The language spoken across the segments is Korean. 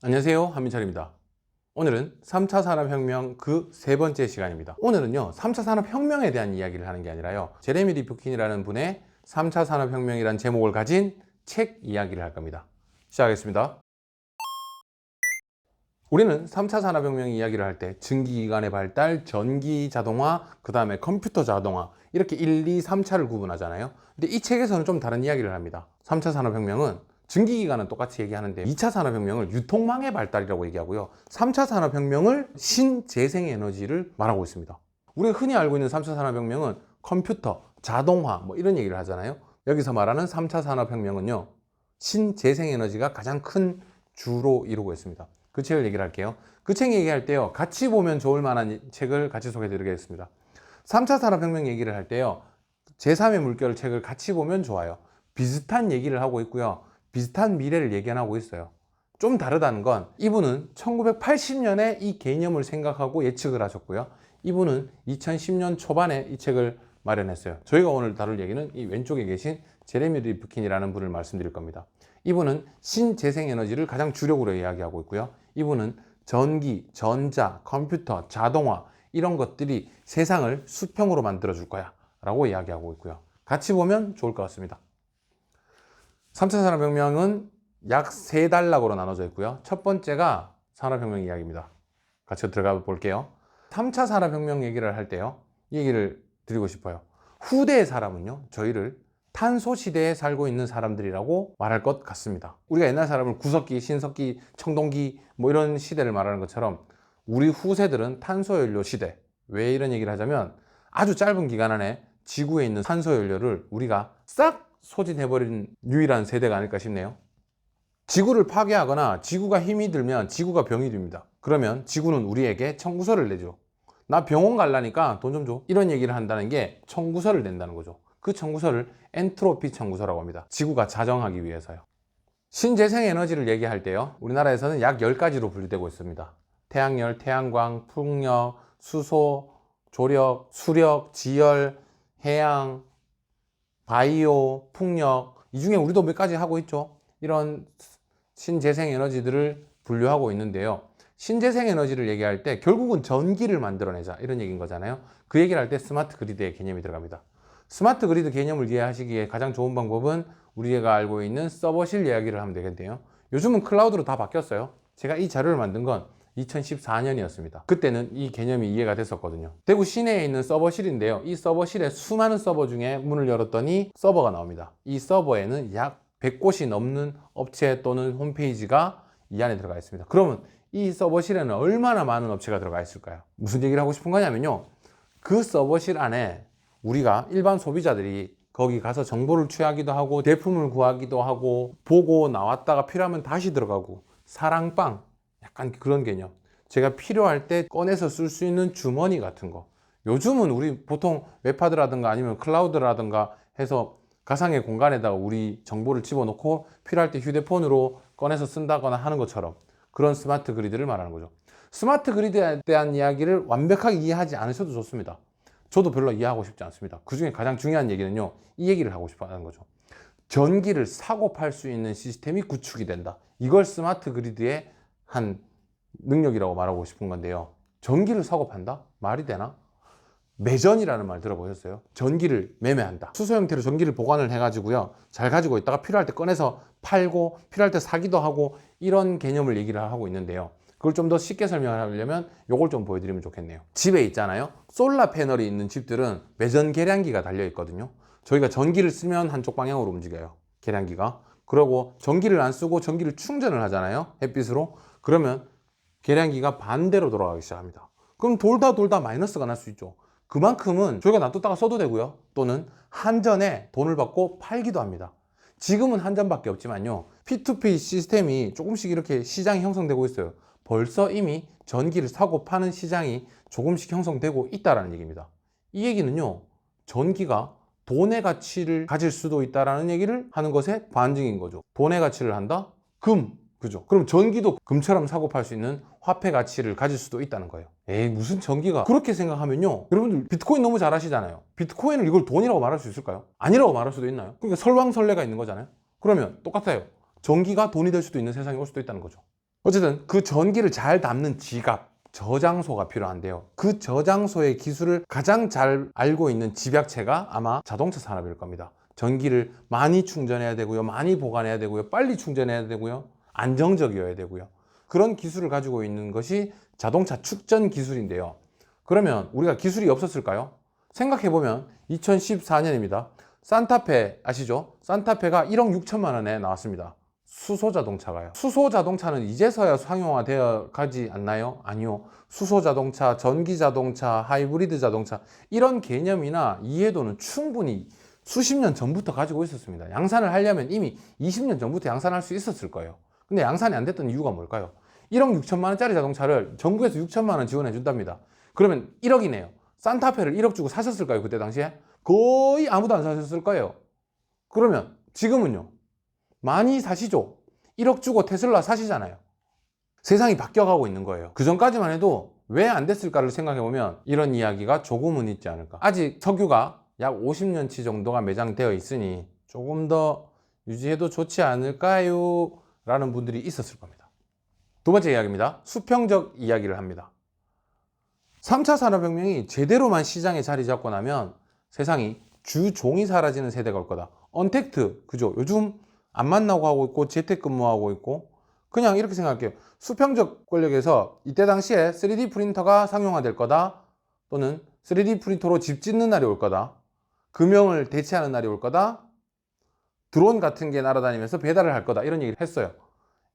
안녕하세요, 한민철입니다. 오늘은 3차 산업혁명 그 세 번째 시간입니다. 오늘은요 3차 산업혁명에 대한 이야기를 하는 게 아니라요, 제레미 리프킨이라는 분의 3차 산업혁명이란 제목을 가진 책 이야기를 할 겁니다. 시작하겠습니다. 우리는 3차 산업혁명 이야기를 할 때 증기기관의 발달, 전기 자동화, 그 다음에 컴퓨터 자동화, 이렇게 1, 2, 3차를 구분하잖아요. 근데 이 책에서는 좀 다른 이야기를 합니다. 3차 산업혁명은 증기기관은 똑같이 얘기하는데 2차 산업혁명을 유통망의 발달이라고 얘기하고요, 3차 산업혁명을 신재생에너지를 말하고 있습니다. 우리가 흔히 알고 있는 3차 산업혁명은 컴퓨터, 자동화 뭐 이런 얘기를 하잖아요. 여기서 말하는 3차 산업혁명은요, 신재생에너지가 가장 큰 주로 이루고 있습니다. 그 책을 얘기를 할게요. 그 책 얘기할 때요, 같이 보면 좋을 만한 책을 같이 소개해 드리겠습니다. 3차 산업혁명 얘기를 할 때요, 제3의 물결 책을 같이 보면 좋아요. 비슷한 얘기를 하고 있고요, 비슷한 미래를 예견하고 있어요. 좀 다르다는 건, 이분은 1980년에 이 개념을 생각하고 예측을 하셨고요, 이분은 2010년 초반에 이 책을 마련했어요. 저희가 오늘 다룰 얘기는 이 왼쪽에 계신 제레미 리프킨이라는 분을 말씀드릴 겁니다. 이분은 신재생에너지를 가장 주력으로 이야기하고 있고요, 이분은 전기, 전자, 컴퓨터, 자동화 이런 것들이 세상을 수평으로 만들어 줄 거야 라고 이야기하고 있고요. 같이 보면 좋을 것 같습니다. 3차 산업혁명은 약 3단락으로 나눠져 있고요, 첫 번째가 산업혁명 이야기입니다. 같이 들어가 볼게요. 3차 산업혁명 얘기를 할 때요, 이 얘기를 드리고 싶어요. 후대의 사람은요, 저희를 탄소 시대에 살고 있는 사람들이라고 말할 것 같습니다. 우리가 옛날 사람을 구석기, 신석기, 청동기 뭐 이런 시대를 말하는 것처럼 우리 후세들은 탄소연료 시대. 왜 이런 얘기를 하자면, 아주 짧은 기간 안에 지구에 있는 탄소연료를 우리가 싹 소진해버린 유일한 세대가 아닐까 싶네요. 지구를 파괴하거나 지구가 힘이 들면 지구가 병이 됩니다. 그러면 지구는 우리에게 청구서를 내죠. 나 병원 갈라니까 돈 좀 줘. 이런 얘기를 한다는 게 청구서를 낸다는 거죠. 그 청구서를 엔트로피 청구서라고 합니다. 지구가 자정하기 위해서요. 신재생 에너지를 얘기할 때요, 우리나라에서는 약 10가지로 분류되고 있습니다. 태양열, 태양광, 풍력, 수소, 조력, 수력, 지열, 해양, 바이오, 풍력, 이 중에 우리도 몇 가지 하고 있죠. 이런 신재생 에너지들을 분류하고 있는데요, 신재생 에너지를 얘기할 때 결국은 전기를 만들어내자 이런 얘기인 거잖아요. 그 얘기를 할 때 스마트 그리드의 개념이 들어갑니다. 스마트 그리드 개념을 이해하시기에 가장 좋은 방법은 우리가 알고 있는 서버실 이야기를 하면 되겠네요. 요즘은 클라우드로 다 바뀌었어요. 제가 이 자료를 만든 건 2014년이었습니다. 그때는 이 개념이 이해가 됐었거든요. 대구 시내에 있는 서버실인데요, 이 서버실에 수많은 서버 중에 문을 열었더니 서버가 나옵니다. 이 서버에는 약 100곳이 넘는 업체 또는 홈페이지가 이 안에 들어가 있습니다. 그러면 이 서버실에는 얼마나 많은 업체가 들어가 있을까요? 무슨 얘기를 하고 싶은 거냐면요, 그 서버실 안에 우리가 일반 소비자들이 거기 가서 정보를 취하기도 하고 제품을 구하기도 하고 보고 나왔다가 필요하면 다시 들어가고, 사랑방 약간 그런 개념. 제가 필요할 때 꺼내서 쓸 수 있는 주머니 같은 거. 요즘은 우리 보통 웹하드라든가 아니면 클라우드라든가 해서 가상의 공간에다가 우리 정보를 집어넣고 필요할 때 휴대폰으로 꺼내서 쓴다거나 하는 것처럼, 그런 스마트 그리드를 말하는 거죠. 스마트 그리드에 대한 이야기를 완벽하게 이해하지 않으셔도 좋습니다. 저도 별로 이해하고 싶지 않습니다. 그 중에 가장 중요한 얘기는요, 이 얘기를 하고 싶어 하는 거죠. 전기를 사고 팔 수 있는 시스템이 구축이 된다. 이걸 스마트 그리드의 한 능력이라고 말하고 싶은 건데요. 전기를 사고 판다? 말이 되나? 매전이라는 말 들어보셨어요? 전기를 매매한다. 수소 형태로 전기를 보관을 해가지고요, 잘 가지고 있다가 필요할 때 꺼내서 팔고 필요할 때 사기도 하고, 이런 개념을 얘기를 하고 있는데요, 그걸 좀 더 쉽게 설명하려면 요걸 좀 보여드리면 좋겠네요. 집에 있잖아요, 솔라 패널이 있는 집들은 매전 계량기가 달려 있거든요. 저희가 전기를 쓰면 한쪽 방향으로 움직여요, 계량기가. 그리고 전기를 안 쓰고 전기를 충전을 하잖아요, 햇빛으로. 그러면 계량기가 반대로 돌아가기 시작합니다. 그럼 돌다 마이너스가 날 수 있죠. 그만큼은 저희가 놔뒀다가 써도 되고요, 또는 한전에 돈을 받고 팔기도 합니다. 지금은 한전밖에 없지만요, P2P 시스템이 조금씩 이렇게 시장이 형성되고 있어요. 벌써 이미 전기를 사고 파는 시장이 조금씩 형성되고 있다는 얘기입니다. 이 얘기는요, 전기가 돈의 가치를 가질 수도 있다는 얘기를 하는 것의 반증인 거죠. 돈의 가치를 한다? 금, 그죠? 그럼 전기도 금처럼 사고 팔 수 있는 화폐 가치를 가질 수도 있다는 거예요. 에이, 무슨 전기가. 그렇게 생각하면요, 여러분들 비트코인 너무 잘 아시잖아요. 비트코인을 이걸 돈이라고 말할 수 있을까요? 아니라고 말할 수도 있나요? 그러니까 설왕설래가 있는 거잖아요. 그러면 똑같아요. 전기가 돈이 될 수도 있는 세상이 올 수도 있다는 거죠. 어쨌든 그 전기를 잘 담는 지갑, 저장소가 필요한데요. 그 저장소의 기술을 가장 잘 알고 있는 집약체가 아마 자동차 산업일 겁니다. 전기를 많이 충전해야 되고요, 많이 보관해야 되고요, 빨리 충전해야 되고요, 안정적이어야 되고요. 그런 기술을 가지고 있는 것이 자동차 축전 기술인데요. 그러면 우리가 기술이 없었을까요? 생각해보면 2014년입니다. 산타페 아시죠? 산타페가 1억 6천만 원에 나왔습니다. 수소 자동차가요. 수소 자동차는 이제서야 상용화되어 가지 않나요? 아니요. 수소 자동차, 전기 자동차, 하이브리드 자동차 이런 개념이나 이해도는 충분히 수십 년 전부터 가지고 있었습니다. 양산을 하려면 이미 20년 전부터 양산할 수 있었을 거예요. 근데 양산이 안 됐던 이유가 뭘까요? 1억 6천만 원짜리 자동차를 정부에서 6천만 원 지원해 준답니다. 그러면 1억이네요. 산타페를 1억 주고 사셨을까요? 그때 당시에? 거의 아무도 안 사셨을 거예요. 그러면 지금은요? 많이 사시죠? 1억 주고 테슬라 사시잖아요. 세상이 바뀌어가고 있는 거예요. 그 전까지만 해도 왜 안 됐을까를 생각해보면 이런 이야기가 조금은 있지 않을까. 아직 석유가 약 50년치 정도가 매장되어 있으니 조금 더 유지해도 좋지 않을까요? 라는 분들이 있었을 겁니다. 두 번째 이야기입니다. 수평적 이야기를 합니다. 3차 산업혁명이 제대로만 시장에 자리 잡고 나면 세상이 주종이 사라지는 세대가 올 거다. 언택트, 그죠? 요즘 안 만나고 하고 있고 재택근무하고 있고 그냥 이렇게 생각할게요. 수평적 권력에서 이때 당시에 3D 프린터가 상용화될 거다. 또는 3D 프린터로 집 짓는 날이 올 거다. 금형을 대체하는 날이 올 거다. 드론 같은 게 날아다니면서 배달을 할 거다. 이런 얘기를 했어요.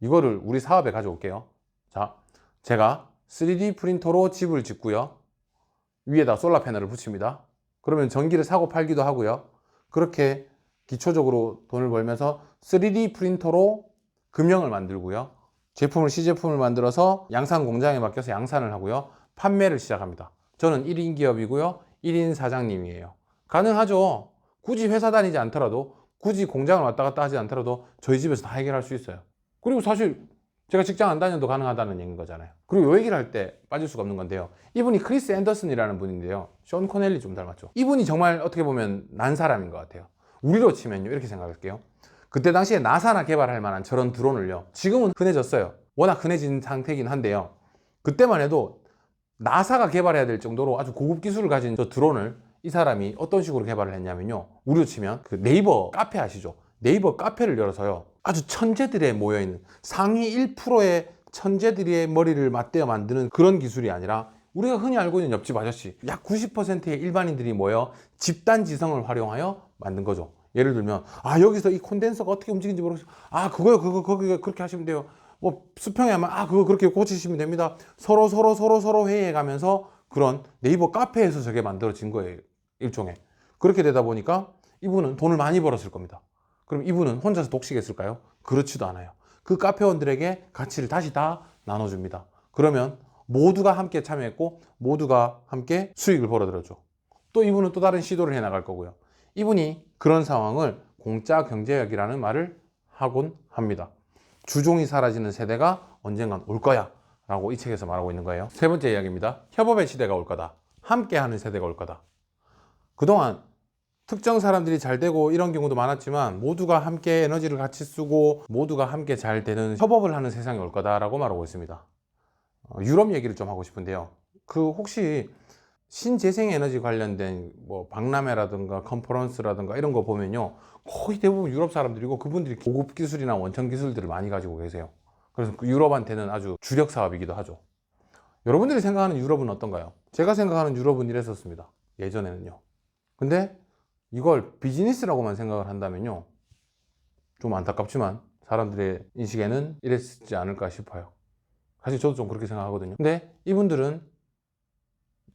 이거를 우리 사업에 가져올게요. 자, 제가 3D 프린터로 집을 짓고요. 위에다 솔라 패널을 붙입니다. 그러면 전기를 사고 팔기도 하고요. 그렇게 기초적으로 돈을 벌면서 3D 프린터로 금형을 만들고요. 제품을 시제품을 만들어서 양산 공장에 맡겨서 양산을 하고요. 판매를 시작합니다. 저는 1인 기업이고요. 1인 사장님이에요. 가능하죠. 굳이 회사 다니지 않더라도 굳이 공장을 왔다 갔다 하지 않더라도 저희 집에서 다 해결할 수 있어요. 그리고 사실 제가 직장 안 다녀도 가능하다는 얘기인 거잖아요. 그리고 이 얘기를 할 때 빠질 수가 없는 건데요. 이분이 크리스 앤더슨이라는 분인데요. 션 코넬리 좀 닮았죠. 이분이 정말 어떻게 보면 난 사람인 것 같아요. 우리로 치면요. 이렇게 생각할게요. 그때 당시에 나사나 개발할 만한 저런 드론을요. 지금은 흔해졌어요. 워낙 흔해진 상태이긴 한데요. 그때만 해도 나사가 개발해야 될 정도로 아주 고급 기술을 가진 저 드론을 이 사람이 어떤 식으로 개발을 했냐면요. 우리로 치면 그 네이버 카페 아시죠? 네이버 카페를 열어서요. 아주 천재들에 모여있는 상위 1%의 천재들의 머리를 맞대어 만드는 그런 기술이 아니라 우리가 흔히 알고 있는 옆집 아저씨 약 90%의 일반인들이 모여 집단 지성을 활용하여 만든 거죠. 예를 들면 여기서 이 콘덴서가 어떻게 움직이는지 모르겠어요. 그거요 그거 그렇게 하시면 돼요. 뭐 수평에 하면 그거 그렇게 고치시면 됩니다. 서로 회의해 가면서 그런 네이버 카페에서 저게 만들어진 거예요. 일종의. 그렇게 되다 보니까 이분은 돈을 많이 벌었을 겁니다. 그럼 이분은 혼자서 독식했을까요? 그렇지도 않아요. 그 카페원들에게 가치를 다시 다 나눠줍니다. 그러면 모두가 함께 참여했고 모두가 함께 수익을 벌어들였죠. 또 이분은 또 다른 시도를 해나갈 거고요. 이분이 그런 상황을 공짜 경제학이라는 말을 하곤 합니다. 주종이 사라지는 세대가 언젠간 올 거야 라고 이 책에서 말하고 있는 거예요. 세 번째 이야기입니다. 협업의 시대가 올 거다. 함께하는 세대가 올 거다. 그동안 특정 사람들이 잘 되고 이런 경우도 많았지만 모두가 함께 에너지를 같이 쓰고 모두가 함께 잘 되는 협업을 하는 세상이 올 거다라고 말하고 있습니다. 유럽 얘기를 좀 하고 싶은데요. 혹시 신재생 에너지 관련된 뭐 박람회라든가 컨퍼런스라든가 이런 거 보면요. 거의 대부분 유럽 사람들이고 그분들이 고급 기술이나 원천 기술들을 많이 가지고 계세요. 그래서 유럽한테는 아주 주력 사업이기도 하죠. 여러분들이 생각하는 유럽은 어떤가요? 제가 생각하는 유럽은 이랬었습니다. 예전에는요. 근데 이걸 비즈니스라고만 생각을 한다면요. 좀 안타깝지만 사람들의 인식에는 이랬지 않을까 싶어요. 사실 저도 좀 그렇게 생각하거든요. 근데 이분들은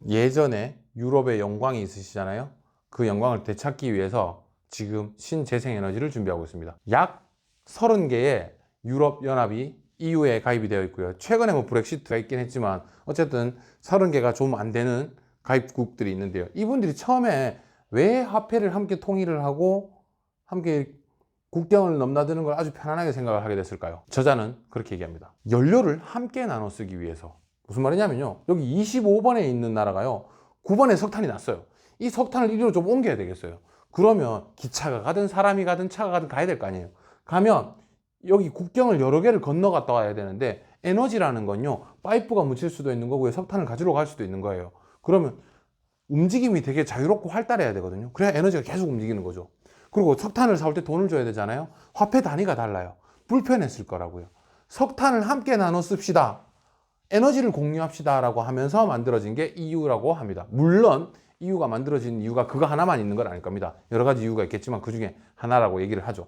예전에 유럽의 영광이 있으시잖아요. 그 영광을 되찾기 위해서 지금 신재생에너지를 준비하고 있습니다. 약 30개의 유럽연합이 EU에 가입이 되어 있고요. 최근에 뭐 브렉시트가 있긴 했지만 어쨌든 30개가 좀 안 되는 가입국들이 있는데요. 이분들이 처음에 왜 화폐를 함께 통일을 하고 함께 국경을 넘나드는 걸 아주 편안하게 생각을 하게 됐을까요? 저자는 그렇게 얘기합니다. 연료를 함께 나눠 쓰기 위해서. 무슨 말이냐면요. 여기 25번에 있는 나라가요. 9번에 석탄이 났어요. 이 석탄을 이리로 좀 옮겨야 되겠어요. 그러면 기차가 가든 사람이 가든 차가 가든 가야 될 거 아니에요. 가면 여기 국경을 여러 개를 건너갔다 와야 되는데 에너지라는 건요, 파이프가 묻힐 수도 있는 거고요, 석탄을 가지러 갈 수도 있는 거예요. 그러면 움직임이 되게 자유롭고 활달해야 되거든요. 그래야 에너지가 계속 움직이는 거죠. 그리고 석탄을 사올 때 돈을 줘야 되잖아요. 화폐 단위가 달라요. 불편했을 거라고요. 석탄을 함께 나눠 씁시다, 에너지를 공유합시다 라고 하면서 만들어진 게 EU라고 합니다. 물론 EU가 만들어진 이유가 그거 하나만 있는 건 아닐 겁니다. 여러 가지 이유가 있겠지만 그 중에 하나라고 얘기를 하죠.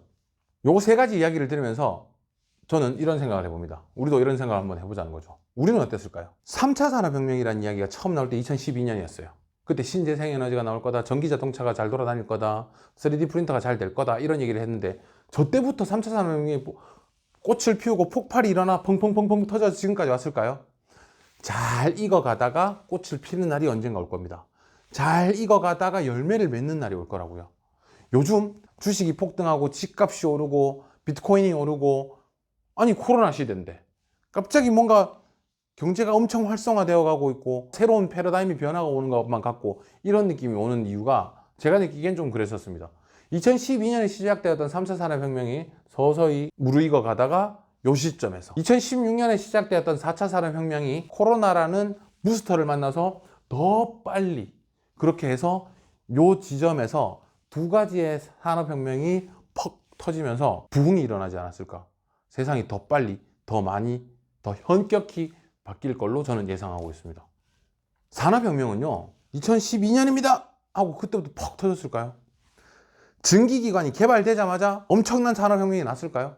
요 세 가지 이야기를 들으면서 저는 이런 생각을 해봅니다. 우리도 이런 생각을 한번 해보자는 거죠. 우리는 어땠을까요? 3차 산업혁명이라는 이야기가 처음 나올 때 2012년이었어요. 그때 신재생에너지가 나올 거다, 전기자동차가 잘 돌아다닐 거다, 3D 프린터가 잘 될 거다, 이런 얘기를 했는데, 저 때부터 3차 산업혁명이 꽃을 피우고 폭발이 일어나 펑펑펑펑 터져서 지금까지 왔을까요? 잘 익어가다가 꽃을 피는 날이 언젠가 올 겁니다. 잘 익어가다가 열매를 맺는 날이 올 거라고요. 요즘 주식이 폭등하고 집값이 오르고 비트코인이 오르고, 아니 코로나 시대인데 갑자기 뭔가 경제가 엄청 활성화되어 가고 있고 새로운 패러다임이 변화가 오는 것만 같고, 이런 느낌이 오는 이유가 제가 느끼기엔 좀 그랬었습니다. 2012년에 시작되었던 3차 산업혁명이 서서히 무르익어 가다가 요 시점에서 2016년에 시작되었던 4차 산업혁명이 코로나라는 부스터를 만나서 더 빨리, 그렇게 해서 요 지점에서 두 가지의 산업혁명이 퍽 터지면서 부흥이 일어나지 않았을까. 세상이 더 빨리, 더 많이, 더 현격히 바뀔 걸로 저는 예상하고 있습니다. 산업혁명은요, 2012년입니다 하고 그때부터 퍽 터졌을까요? 증기기관이 개발되자마자 엄청난 산업혁명이 났을까요?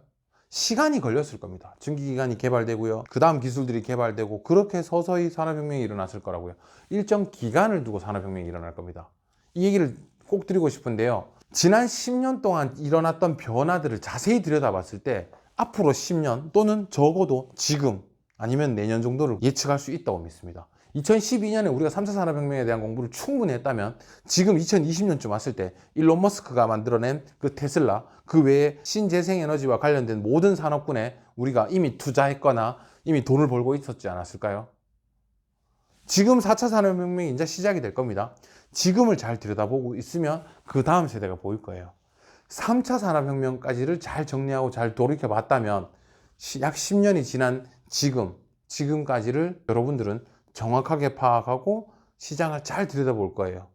시간이 걸렸을 겁니다. 증기기관이 개발되고요, 그 다음 기술들이 개발되고, 그렇게 서서히 산업혁명이 일어났을 거라고요. 일정 기간을 두고 산업혁명이 일어날 겁니다. 이 얘기를 꼭 드리고 싶은데요, 지난 10년 동안 일어났던 변화들을 자세히 들여다봤을 때 앞으로 10년 또는 적어도 지금 아니면 내년 정도를 예측할 수 있다고 믿습니다. 2012년에 우리가 3차 산업혁명에 대한 공부를 충분히 했다면 지금 2020년쯤 왔을 때 일론 머스크가 만들어낸 그 테슬라, 그 외에 신재생에너지와 관련된 모든 산업군에 우리가 이미 투자했거나 이미 돈을 벌고 있었지 않았을까요? 지금 4차 산업혁명이 이제 시작이 될 겁니다. 지금을 잘 들여다보고 있으면 그 다음 세대가 보일 거예요. 3차 산업혁명까지를 잘 정리하고 잘 돌이켜봤다면 약 10년이 지난 지금까지를 여러분들은 정확하게 파악하고 시장을 잘 들여다볼 거예요.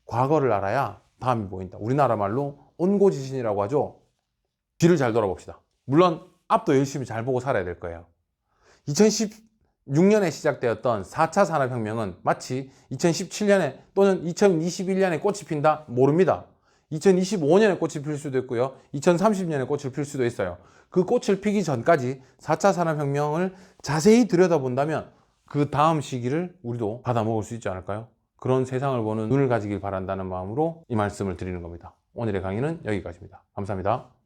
과거를 알아야 다음이 보인다. 우리나라 말로 온고지신이라고 하죠. 뒤를 잘 돌아봅시다. 물론 앞도 열심히 잘 보고 살아야 될 거예요. 2016년에 시작되었던 4차 산업혁명은 마치 2017년에 또는 2021년에 꽃이 핀다? 모릅니다. 2025년에 꽃이 필 수도 있고요, 2030년에 꽃을 필 수도 있어요. 그 꽃을 피기 전까지 4차 산업혁명을 자세히 들여다본다면 그 다음 시기를 우리도 받아먹을 수 있지 않을까요? 그런 세상을 보는 눈을 가지길 바란다는 마음으로 이 말씀을 드리는 겁니다. 오늘의 강의는 여기까지입니다. 감사합니다.